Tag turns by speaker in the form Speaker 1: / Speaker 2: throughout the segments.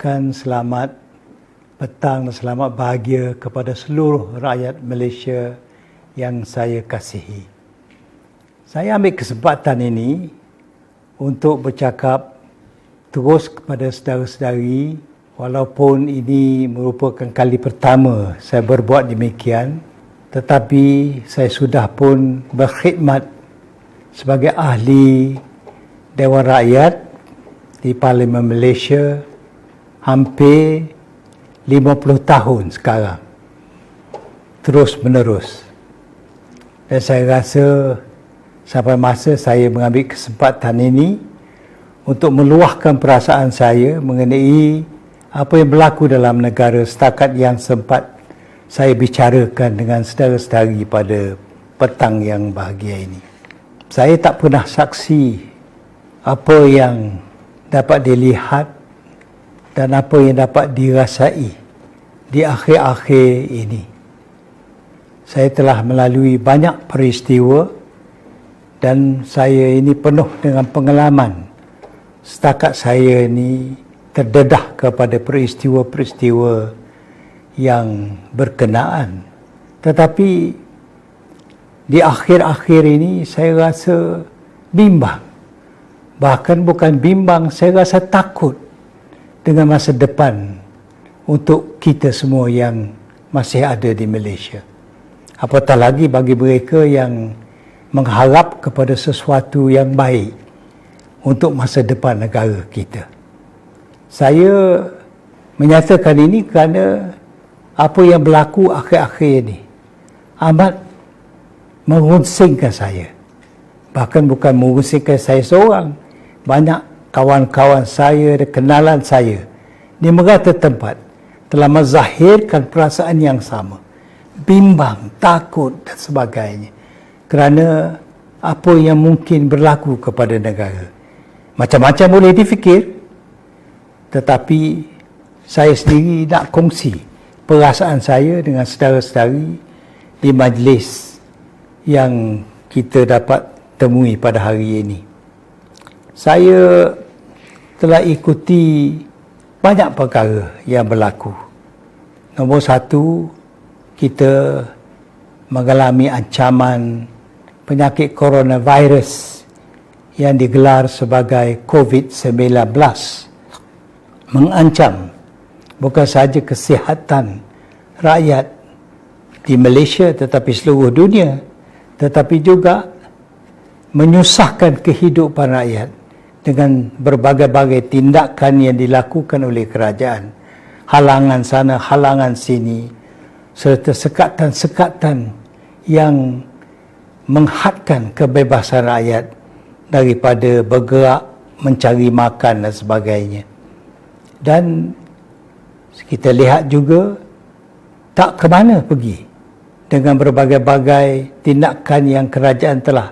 Speaker 1: ucapkan selamat petang dan selamat bahagia kepada seluruh rakyat Malaysia yang saya kasihi. Saya ambil kesempatan ini untuk bercakap terus kepada saudara-saudari, walaupun ini merupakan kali pertama saya berbuat demikian, tetapi saya sudah pun berkhidmat sebagai ahli Dewan Rakyat di Parlimen Malaysia hampir 50 tahun sekarang, terus menerus. Dan saya rasa sampai masa saya mengambil kesempatan ini untuk meluahkan perasaan saya mengenai apa yang berlaku dalam negara setakat yang sempat saya bicarakan dengan saudara-saudari pada petang yang bahagia ini. Saya tak pernah saksi apa yang dapat dilihat dan apa yang dapat dirasai di akhir-akhir ini. Saya telah melalui banyak peristiwa dan saya ini penuh dengan pengalaman. Setakat saya ini terdedah kepada peristiwa-peristiwa yang berkenaan. Tetapi di akhir-akhir ini saya rasa bimbang. Bahkan bukan bimbang, saya rasa takut dengan masa depan untuk kita semua yang masih ada di Malaysia. Apatah lagi bagi mereka yang mengharap kepada sesuatu yang baik untuk masa depan negara kita. Saya menyatakan ini kerana apa yang berlaku akhir-akhir ini amat mengunsingkan saya. Bahkan bukan mengunsingkan saya seorang. Banyak kawan-kawan saya dan kenalan saya di merata tempat telah menzahirkan perasaan yang sama. Bimbang, takut dan sebagainya. Kerana apa yang mungkin berlaku kepada negara. Macam-macam boleh difikir. Tetapi saya sendiri nak kongsi perasaan saya dengan saudara-saudari di majlis yang kita dapat temui pada hari ini. Saya telah ikuti banyak perkara yang berlaku. Nombor satu, kita mengalami ancaman penyakit coronavirus yang digelar sebagai COVID-19. Mengancam bukan sahaja kesihatan rakyat di Malaysia tetapi seluruh dunia, tetapi juga menyusahkan kehidupan rakyat dengan berbagai-bagai tindakan yang dilakukan oleh kerajaan. Halangan sana, halangan sini, serta sekatan-sekatan yang menghadkan kebebasan rakyat daripada bergerak, mencari makan dan sebagainya. Dan kita lihat juga tak ke mana pergi dengan berbagai-bagai tindakan yang kerajaan telah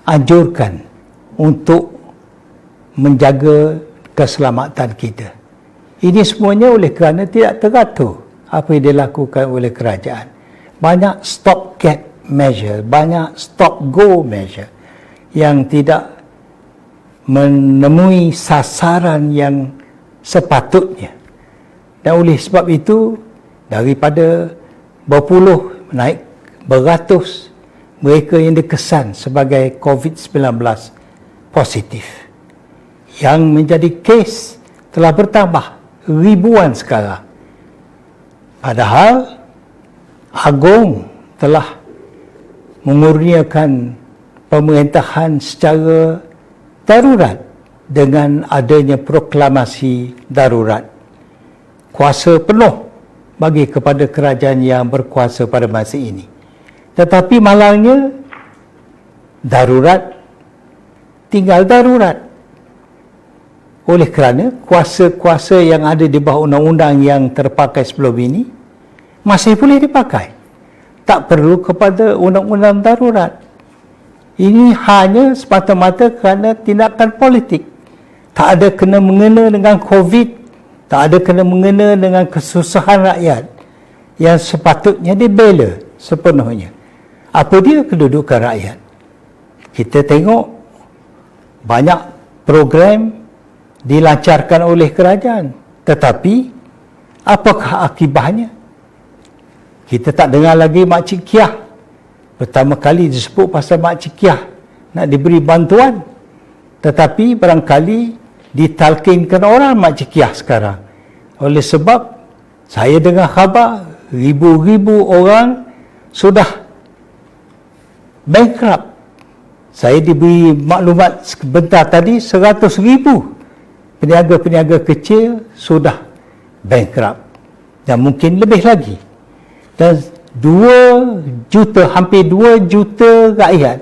Speaker 1: anjurkan untuk menjaga keselamatan kita. Ini semuanya oleh kerana tidak teratur apa yang dilakukan oleh kerajaan. Banyak stop-gap measure, banyak stop-go measure yang tidak menemui sasaran yang sepatutnya. Dan oleh sebab itu, daripada berpuluh naik beratus mereka yang dikesan sebagai COVID-19 positif. Yang menjadi kes telah bertambah ribuan sekarang. Padahal Agong telah memurniakan pemerintahan secara darurat dengan adanya proklamasi darurat. Kuasa penuh bagi kepada kerajaan yang berkuasa pada masa ini. Tetapi malangnya darurat tinggal darurat. Oleh kerana kuasa-kuasa yang ada di bawah undang-undang yang terpakai sebelum ini masih boleh dipakai. Tak perlu kepada undang-undang darurat. Ini hanya semata-mata kerana tindakan politik. Tak ada kena-mengena dengan COVID, tak ada kena-mengena dengan kesusahan rakyat yang sepatutnya dibela sepenuhnya. Apa dia kedudukan rakyat? Kita tengok banyak program dilancarkan oleh kerajaan, Tetapi apakah akibatnya? Kita tak dengar lagi Makcik Kiah. Pertama kali disebut pasal Makcik Kiah nak diberi bantuan. Tetapi barangkali ditalkinkan orang Makcik Kiah sekarang. Oleh sebab saya dengar khabar ribu-ribu orang sudah bankrupt. Saya diberi maklumat sebentar tadi 100,000 peniaga-peniaga kecil sudah bankrupt. Dan mungkin lebih lagi. Dan 2 juta, hampir 2 juta rakyat,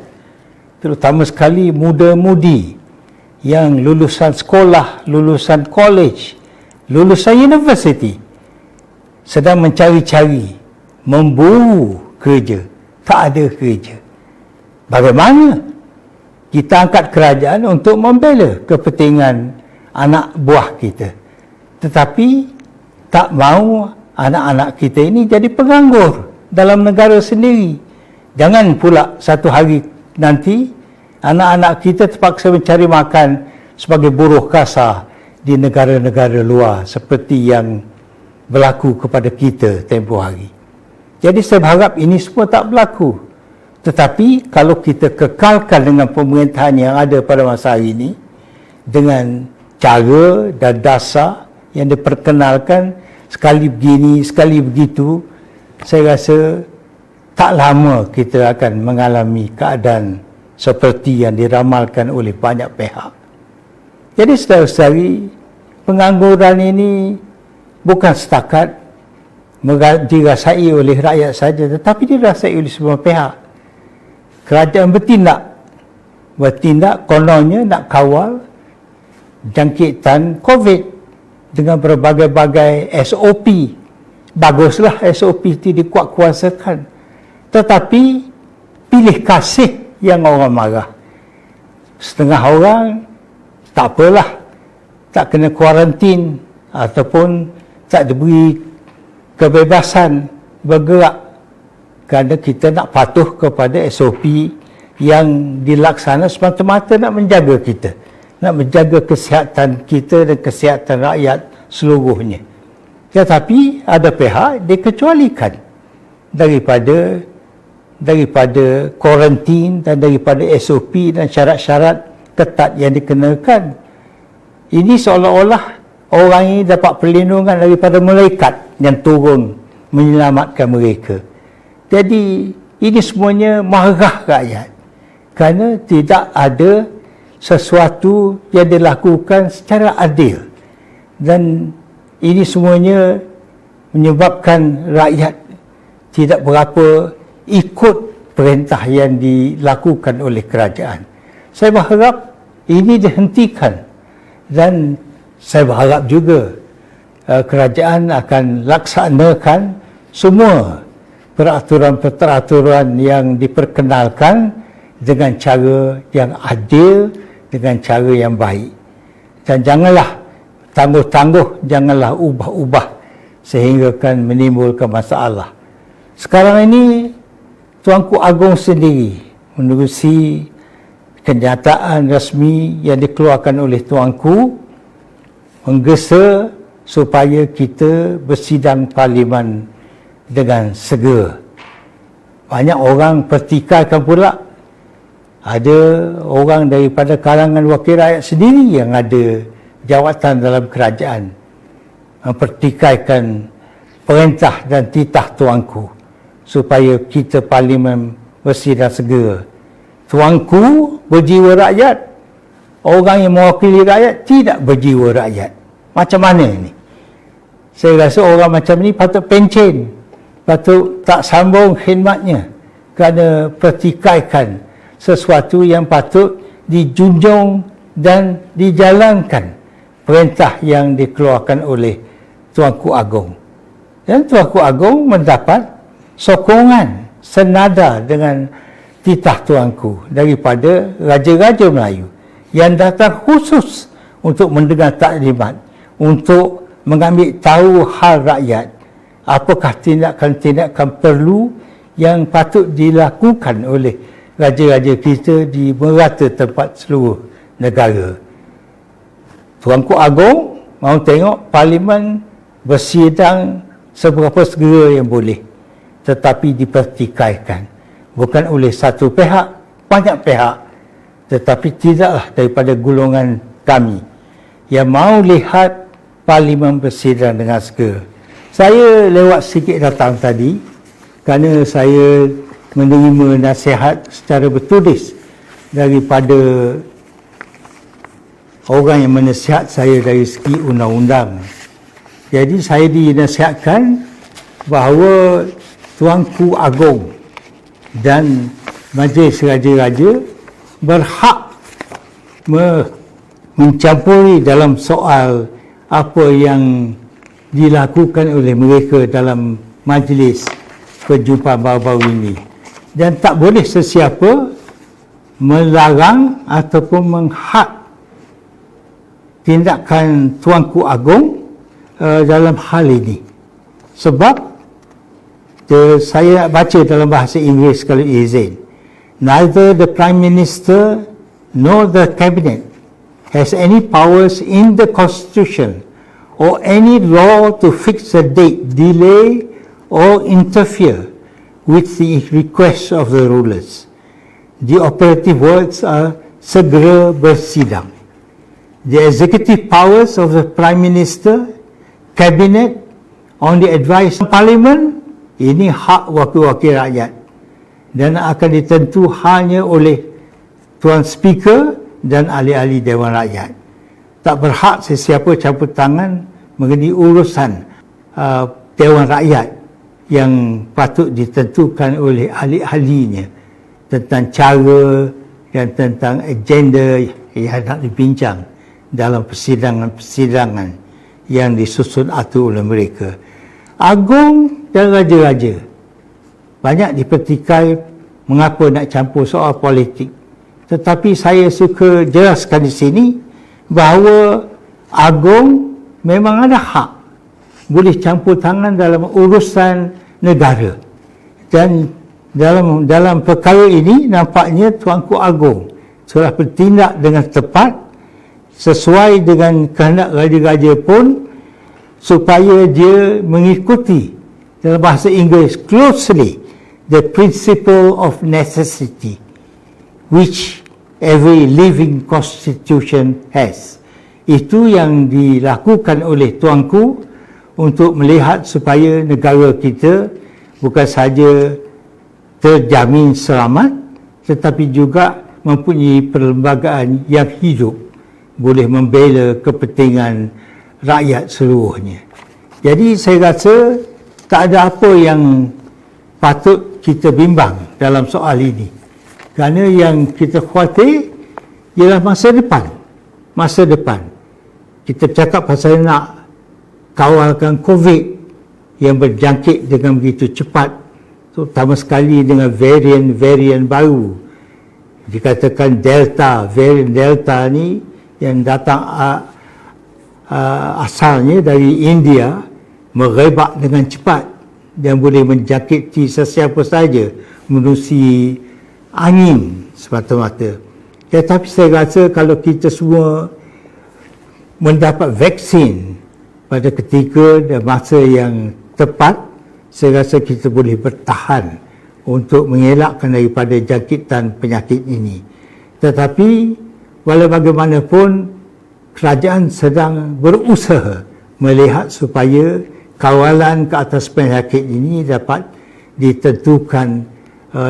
Speaker 1: terutama sekali muda-mudi yang lulusan sekolah, lulusan college, lulusan universiti, sedang mencari-cari, memburu kerja, tak ada kerja. Bagaimana kita angkat kerajaan untuk membela kepentingan anak buah kita, tetapi tak mahu anak-anak kita ini jadi penganggur dalam negara sendiri. Jangan pula satu hari nanti anak-anak kita terpaksa mencari makan sebagai buruh kasar di negara-negara luar seperti yang berlaku kepada kita tempoh hari. Jadi saya berharap ini semua tak berlaku. Tetapi kalau kita kekalkan dengan pemerintahan yang ada pada masa hari ini, dengan cara dan dasar yang diperkenalkan, sekali begini, sekali begitu, saya rasa tak lama kita akan mengalami keadaan seperti yang diramalkan oleh banyak pihak. Jadi saudara-saudari, pengangguran ini bukan setakat dirasai oleh rakyat saja, tetapi dirasai oleh semua pihak. Kerajaan bertindak kononnya nak kawal jangkitan COVID dengan berbagai-bagai SOP. Baguslah SOP itu dikuat-kuasakan. Tetapi pilih kasih yang orang marah. Setengah orang tak apalah, tak kena kuarantin ataupun tak diberi kebebasan bergerak kerana kita nak patuh kepada SOP yang dilaksana semata-mata nak menjaga kita, nak menjaga kesihatan kita dan kesihatan rakyat seluruhnya. Tetapi ada pihak dikecualikan daripada kuarantin dan daripada SOP dan syarat-syarat ketat yang dikenakan. Ini seolah-olah orang ini dapat perlindungan daripada malaikat yang turun menyelamatkan mereka. Jadi ini semuanya marah rakyat kerana tidak ada sesuatu yang dilakukan secara adil, dan ini semuanya menyebabkan rakyat tidak berapa ikut perintah yang dilakukan oleh kerajaan. Saya berharap ini dihentikan, dan saya berharap juga kerajaan akan laksanakan semua peraturan-peraturan yang diperkenalkan dengan cara yang adil, dengan cara yang baik. Dan janganlah tangguh-tangguh, janganlah ubah-ubah sehingga kan menimbulkan masalah. Sekarang ini Tuanku Agong sendiri menerusi kenyataan rasmi yang dikeluarkan oleh Tuanku, menggesa supaya kita bersidang parlimen dengan segera. Banyak orang pertikaikan pula. Ada orang daripada kalangan wakil rakyat sendiri yang ada jawatan dalam kerajaan mempertikaikan perintah dan titah Tuanku supaya kita parlimen bersidang segera. Tuanku berjiwa rakyat, orang yang mewakili rakyat tidak berjiwa rakyat. Macam mana ini? Saya rasa orang macam ni patut pencen, patut tak sambung khidmatnya kerana pertikaikan sesuatu yang patut dijunjung dan dijalankan perintah yang dikeluarkan oleh Tuanku Agong. Dan Tuanku Agong mendapat sokongan senada dengan titah Tuanku daripada raja-raja Melayu yang datang khusus untuk mendengar taklimat, untuk mengambil tahu hal rakyat, apakah tindakan-tindakan perlu yang patut dilakukan oleh raja-raja kita di merata tempat seluruh negara. Tuanku Agong mahu tengok Parlimen bersidang seberapa segera yang boleh, tetapi dipertikaikan bukan oleh satu pihak, banyak pihak, tetapi tidaklah daripada golongan kami yang mahu lihat Parlimen bersidang dengan segera. Saya lewat sikit datang tadi kerana saya menerima nasihat secara bertulis daripada orang yang menasihat saya dari segi undang-undang. Jadi saya dinasihatkan bahawa Tuanku Agong dan Majlis Raja-Raja berhak mencampuri dalam soal apa yang dilakukan oleh mereka dalam majlis perjumpaan baru-baru ini, dan tak boleh sesiapa melarang ataupun menghad tindakan Tuanku Agong dalam hal ini. Sebab saya nak baca dalam bahasa Inggeris kalau izin. Neither the Prime Minister nor the Cabinet has any powers in the Constitution or any law to fix a date, delay or interfere with the request of the rulers. The operative words are segera bersidang. The executive powers of the Prime Minister, Cabinet, on the advice of Parliament, ini hak wakil-wakil rakyat dan akan ditentu hanya oleh Tuan Speaker dan ahli-ahli Dewan Rakyat. Tak berhak sesiapa campur tangan mengenai urusan Dewan Rakyat yang patut ditentukan oleh ahli-ahlinya tentang cara dan tentang agenda yang nak dibincang dalam persidangan-persidangan yang disusun atur oleh mereka. Agong dan Raja-Raja banyak dipertikai mengapa nak campur soal politik. Tetapi saya suka jelaskan di sini bahawa Agong memang ada hak boleh campur tangan dalam urusan negara. Dan dalam perkara ini nampaknya Tuanku Agong telah bertindak dengan tepat sesuai dengan kehendak Raja-Raja pun, supaya dia mengikuti dalam bahasa Inggeris closely the principle of necessity which every living constitution has. Itu yang dilakukan oleh Tuanku untuk melihat supaya negara kita bukan saja terjamin selamat, tetapi juga mempunyai perlembagaan yang hidup, boleh membela kepentingan rakyat seluruhnya. Jadi saya rasa tak ada apa yang patut kita bimbang dalam soal ini. Kerana yang kita khawatir ialah masa depan. Masa depan. Kita cakap pasal nak kawalkan COVID yang berjangkit dengan begitu cepat, terutama sekali dengan varian baru. Dikatakan Delta, varian Delta ni yang datang asalnya dari India, merebak dengan cepat dan boleh menjangkiti sesiapa saja menerusi angin semata-mata. Tetapi saya rasa kalau kita semua mendapat vaksin pada ketika dan masa yang tepat, saya rasa kita boleh bertahan untuk mengelakkan daripada jangkitan penyakit ini. Tetapi walau bagaimanapun, kerajaan sedang berusaha melihat supaya kawalan ke atas penyakit ini dapat ditentukan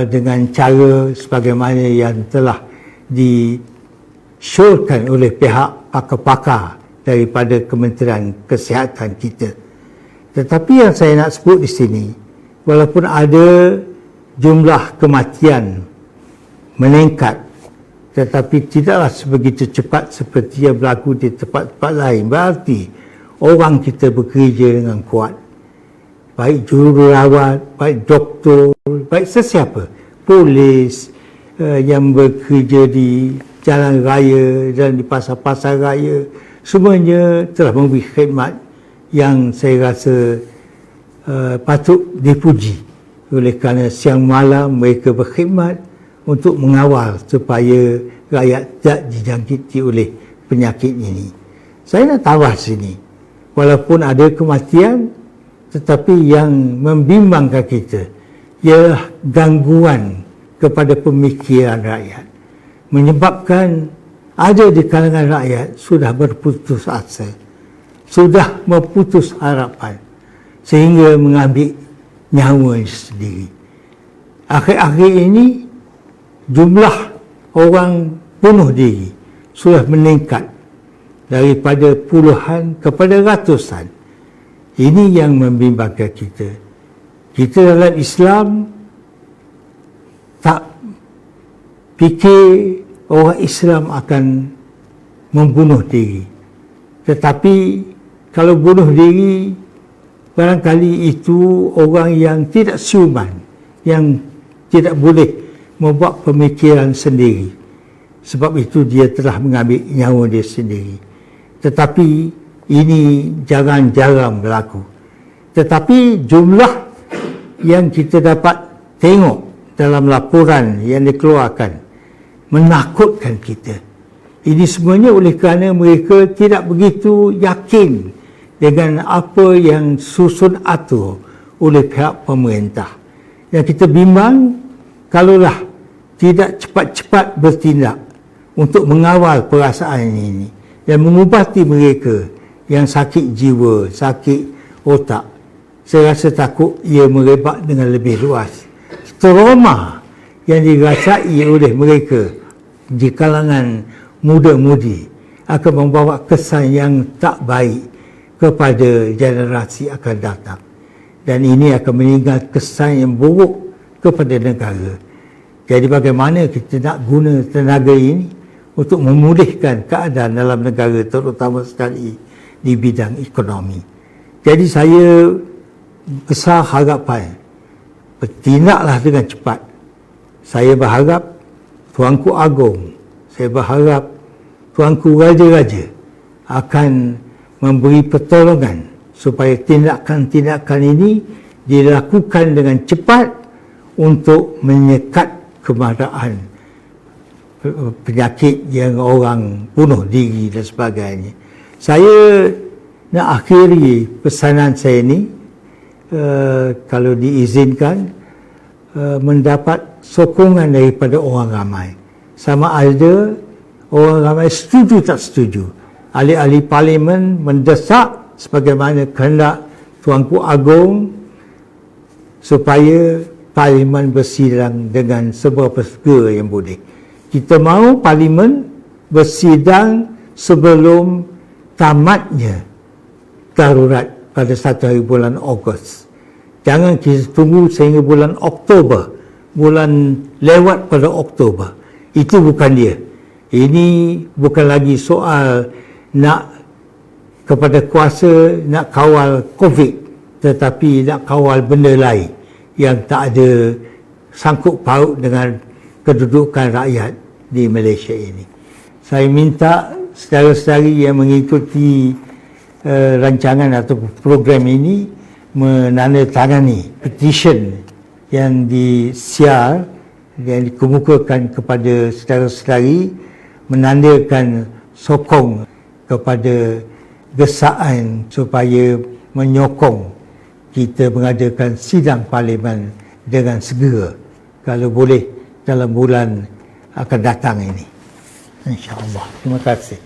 Speaker 1: dengan cara sebagaimana yang telah disyorkan oleh pihak pakar-pakar daripada Kementerian Kesihatan kita. Tetapi yang saya nak sebut di sini, walaupun ada jumlah kematian meningkat, tetapi tidaklah sebegitu cepat seperti yang berlaku di tempat-tempat lain. Berarti orang kita bekerja dengan kuat. Baik jururawat, baik doktor, baik sesiapa. Polis yang bekerja di jalan raya dan di pasar-pasar raya, semuanya telah memberi khidmat yang saya rasa patut dipuji. Oleh kerana siang malam mereka berkhidmat untuk mengawal supaya rakyat tidak dijangkiti oleh penyakit ini. Saya nak tawar sini. Walaupun ada kematian, tetapi yang membimbangkan kita ialah gangguan kepada pemikiran rakyat. Menyebabkan ada di kalangan rakyat sudah berputus asa, sudah memputus harapan, sehingga mengambil nyawa sendiri. Akhir-akhir ini, jumlah orang bunuh diri sudah meningkat daripada puluhan kepada ratusan. Ini yang membimbangkan kita. Kita dalam Islam tak fikir orang Islam akan membunuh diri. Tetapi kalau bunuh diri, barangkali itu orang yang tidak siuman, yang tidak boleh membuat pemikiran sendiri. Sebab itu dia telah mengambil nyawa dia sendiri. Tetapi ini jarang-jarang berlaku. Tetapi jumlah yang kita dapat tengok dalam laporan yang dikeluarkan menakutkan kita. Ini semuanya oleh kerana mereka tidak begitu yakin dengan apa yang susun atur oleh pihak pemerintah. Yang kita bimbang, kalaulah tidak cepat-cepat bertindak untuk mengawal perasaan ini dan mengubati mereka yang sakit jiwa, sakit otak, saya rasa takut ia merebak dengan lebih luas. Trauma yang dirasai oleh mereka di kalangan muda-mudi akan membawa kesan yang tak baik kepada generasi akan datang. Dan ini akan meninggalkan kesan yang buruk kepada negara. Jadi bagaimana kita nak guna tenaga ini untuk memulihkan keadaan dalam negara, terutama sekali di bidang ekonomi. Jadi saya besar harapan, bertindaklah dengan cepat. Saya berharap Tuanku Agong, saya berharap Tuanku Raja-Raja akan memberi pertolongan supaya tindakan-tindakan ini dilakukan dengan cepat untuk menyekat kemarahan penyakit yang orang bunuh diri dan sebagainya. Saya nak akhiri pesanan saya ini, kalau diizinkan, mendapat sokongan daripada orang ramai. Sama ada orang ramai setuju tak setuju. Ahli-ahli parlimen mendesak sebagaimana kehendak Tuanku Agong supaya parlimen bersidang dengan seberapa segera yang boleh. Kita mahu parlimen bersidang sebelum tamatnya darurat pada 1 hari bulan Ogos. Jangan kita tunggu sehingga bulan Oktober, bulan lewat pada Oktober. Itu bukan dia. Ini bukan lagi soal nak kepada kuasa nak kawal COVID, tetapi nak kawal benda lain yang tak ada sangkut paut dengan kedudukan rakyat di Malaysia ini. Saya minta saudara-saudari yang mengikuti rancangan atau program ini menandatangani petition yang disiar, yang dikemukakan kepada saudara-saudari, menandakan sokong kepada gesaan supaya menyokong kita mengadakan sidang parlimen dengan segera, kalau boleh dalam bulan akan datang ini, insya-Allah. Terima kasih.